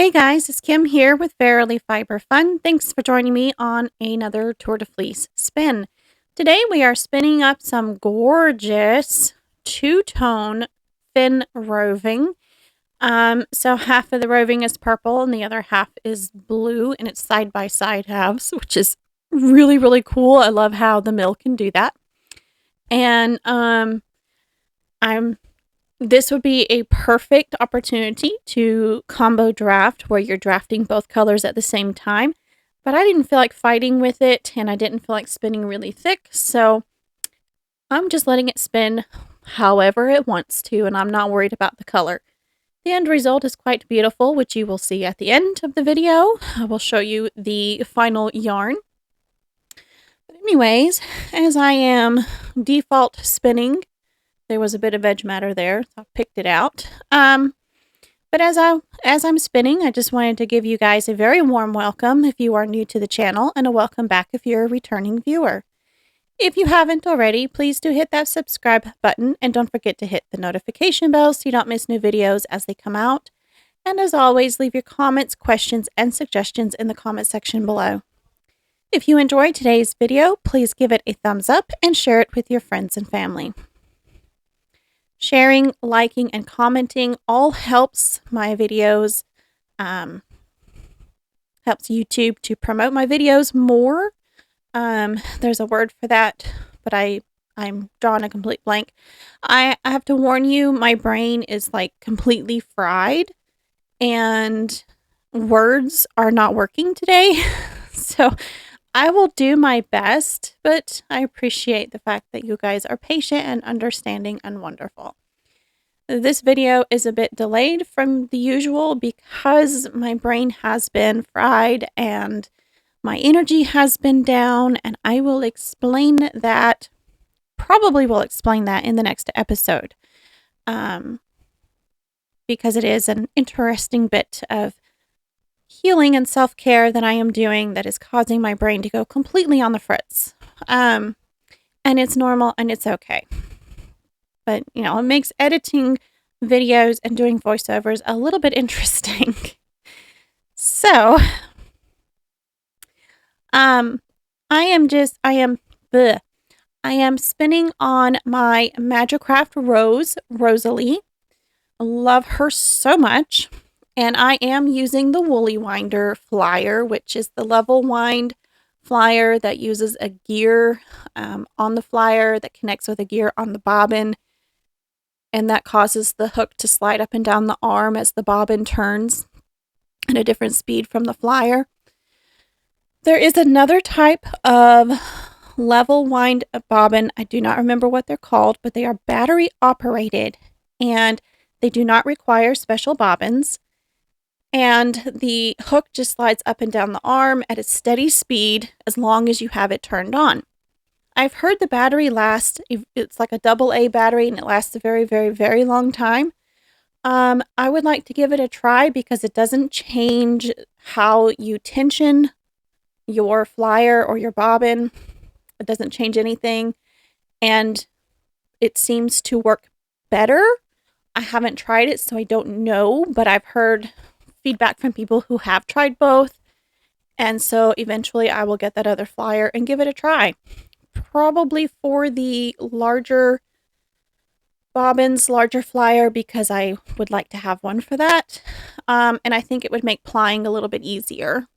Hey guys, it's Kim here with Fairily Fiber Fun. Thanks for joining me on another Tour de Fleece spin. Today we are spinning up some gorgeous two-tone fin roving. So half of the roving is purple and the other half is blue, and it's side-by-side halves, which is really, really cool. I love how the mill can do that. And this would be a perfect opportunity to combo draft where you're drafting both colors at the same time. But I didn't feel like fighting with it, and I didn't feel like spinning really thick, so I'm just letting it spin however it wants to, and I'm not worried about the color. The end result is quite beautiful, which you will see at the end of the video. I will show you the final yarn. But anyways, as I am default spinning, there was a bit of edge matter there, so I picked it out. But as I'm spinning, I just wanted to give you guys a very warm welcome if you are new to the channel, and a welcome back if you're a returning viewer. If you haven't already, please do hit that subscribe button, and don't forget to hit the notification bell so you don't miss new videos as they come out. And as always, leave your comments, questions, and suggestions in the comment section below. If you enjoyed today's video, please give it a thumbs up and share it with your friends and family. Sharing, liking, and commenting all helps my videos, helps YouTube to promote my videos more. There's a word for that, but I'm drawing a complete blank. I have to warn you, my brain is like completely fried, and words are not working today. So I will do my best, but I appreciate the fact that you guys are patient and understanding and wonderful. This video is a bit delayed from the usual because my brain has been fried and my energy has been down, and I will explain that, probably will explain that in the next episode, because it is an interesting bit of healing and self-care that I am doing that is causing my brain to go completely on the fritz. And it's normal and it's okay. But, you know, it makes editing videos and doing voiceovers a little bit interesting. So, I am spinning on my Magicraft Rose, Rosalie. I love her so much. And I am using the Woolly Winder flyer, which is the level wind flyer that uses a gear on the flyer that connects with a gear on the bobbin. And that causes the hook to slide up and down the arm as the bobbin turns at a different speed from the flyer. There is another type of level wind bobbin. I do not remember what they're called, but they are battery operated and they do not require special bobbins. And the hook just slides up and down the arm at a steady speed as long as you have it turned on. I've heard the battery lasts, it's like a AA battery, and it lasts a very, very, very long time. I would like to give it a try because it doesn't change how you tension your flyer or your bobbin. It doesn't change anything, and it seems to work better. I haven't tried it, so I don't know, but I've heard feedback from people who have tried both, and so eventually I will get that other flyer and give it a try. Probably for the larger bobbins, larger flyer, because I would like to have one for that, and I think it would make plying a little bit easier.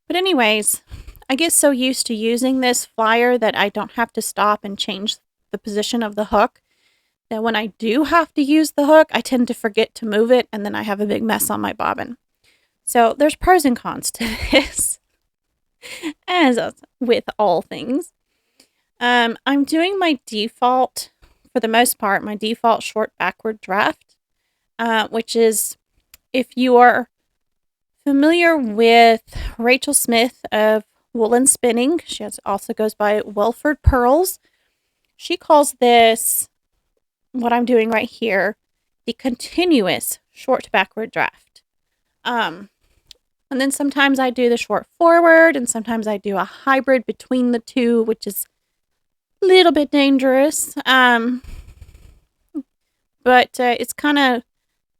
But anyways, I get so used to using this flyer that I don't have to stop and change the position of the hook, that when I do have to use the hook, I tend to forget to move it, and then I have a big mess on my bobbin. So there's pros and cons to this, as with all things. I'm doing my default, for the most part, my default short backward draft, which is, if you are familiar with Rachel Smith of Woolen Spinning, she also goes by Welford Pearls. She calls this, what I'm doing right here, the continuous short backward draft. And then sometimes I do the short forward, and sometimes I do a hybrid between the two, which is a little bit dangerous. But it's kind of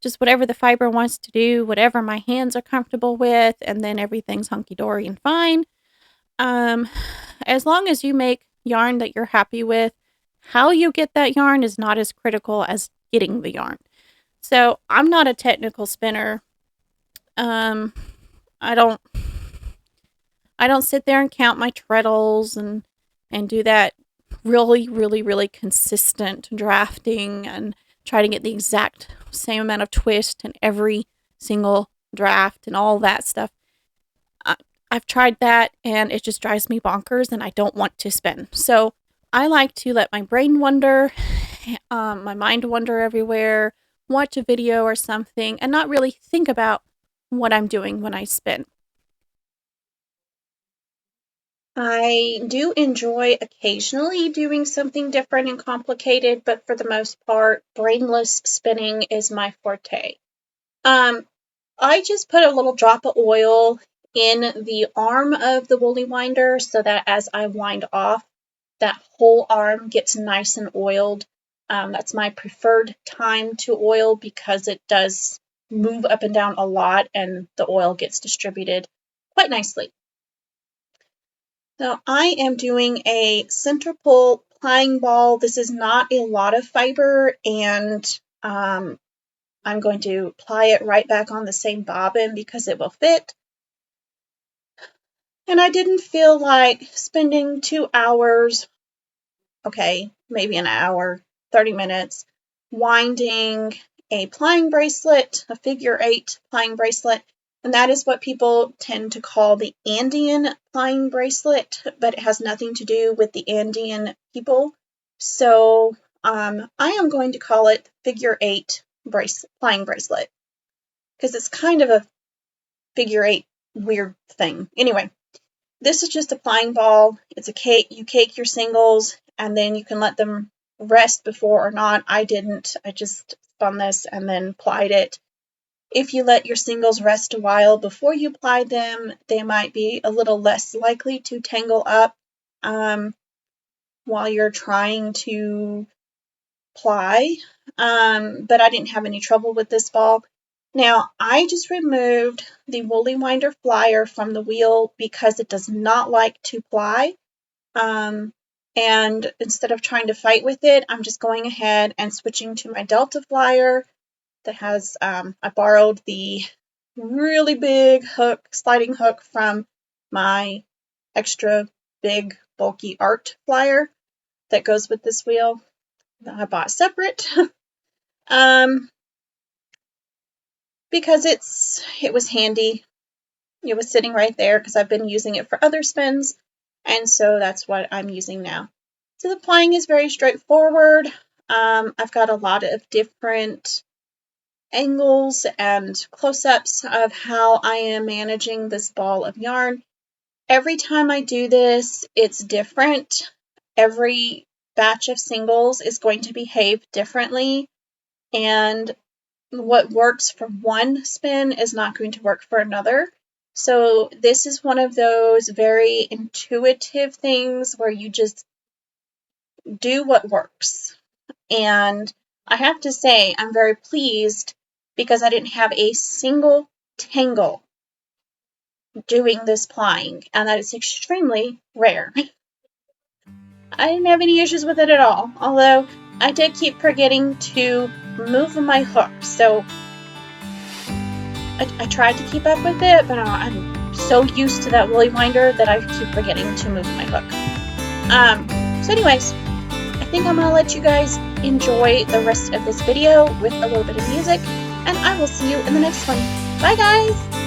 just whatever the fiber wants to do, whatever my hands are comfortable with, and then everything's hunky-dory and fine. As long as you make yarn that you're happy with, how you get that yarn is not as critical as getting the yarn. So I'm not a technical spinner. I don't sit there and count my treadles and do that really consistent drafting and try to get the exact same amount of twist in every single draft and all that stuff. I've tried that and it just drives me bonkers and I don't want to spin. So I like to let my brain wander, my mind wander everywhere, watch a video or something, and not really think about what I'm doing when I spin. I do enjoy occasionally doing something different and complicated, but for the most part, brainless spinning is my forte. I just put a little drop of oil in the arm of the woolly winder so that as I wind off, that whole arm gets nice and oiled. That's my preferred time to oil because it does move up and down a lot and the oil gets distributed quite nicely. So I am doing a center pull plying ball. This is not a lot of fiber, and I'm going to ply it right back on the same bobbin because it will fit. And I didn't feel like spending 2 hours, okay, maybe an hour, 30 minutes, winding a plying bracelet, a figure 8 plying bracelet. And that is what people tend to call the Andean plying bracelet, but it has nothing to do with the Andean people. So I am going to call it figure 8 plying bracelet because it's kind of a figure 8 weird thing. Anyway, this is just a plying ball. It's a cake. You cake your singles and then you can let them rest before or not. I didn't. I just spun this and then plied it. If you let your singles rest a while before you ply them, they might be a little less likely to tangle up while you're trying to ply. But I didn't have any trouble with this ball. Now, I just removed the woolly winder flyer from the wheel because it does not like to ply. And instead of trying to fight with it, I'm just going ahead and switching to my Delta flyer that has, I borrowed the really big hook, sliding hook from my extra big bulky art flyer that goes with this wheel that I bought separate. Because it was handy. It was sitting right there because I've been using it for other spins, and so that's what I'm using now. So the plying is very straightforward. I've got a lot of different angles and close-ups of how I am managing this ball of yarn. Every time I do this, it's different. Every batch of singles is going to behave differently, and what works for one spin is not going to work for another. So this is one of those very intuitive things where you just do what works. And I have to say, I'm very pleased because I didn't have a single tangle doing this plying, and that is extremely rare. I didn't have any issues with it at all, although I did keep forgetting to move my hook, so I tried to keep up with it, but I'm so used to that woolly winder that I keep forgetting to move my hook. So anyways, I think I'm going to let you guys enjoy the rest of this video with a little bit of music, and I will see you in the next one. Bye guys!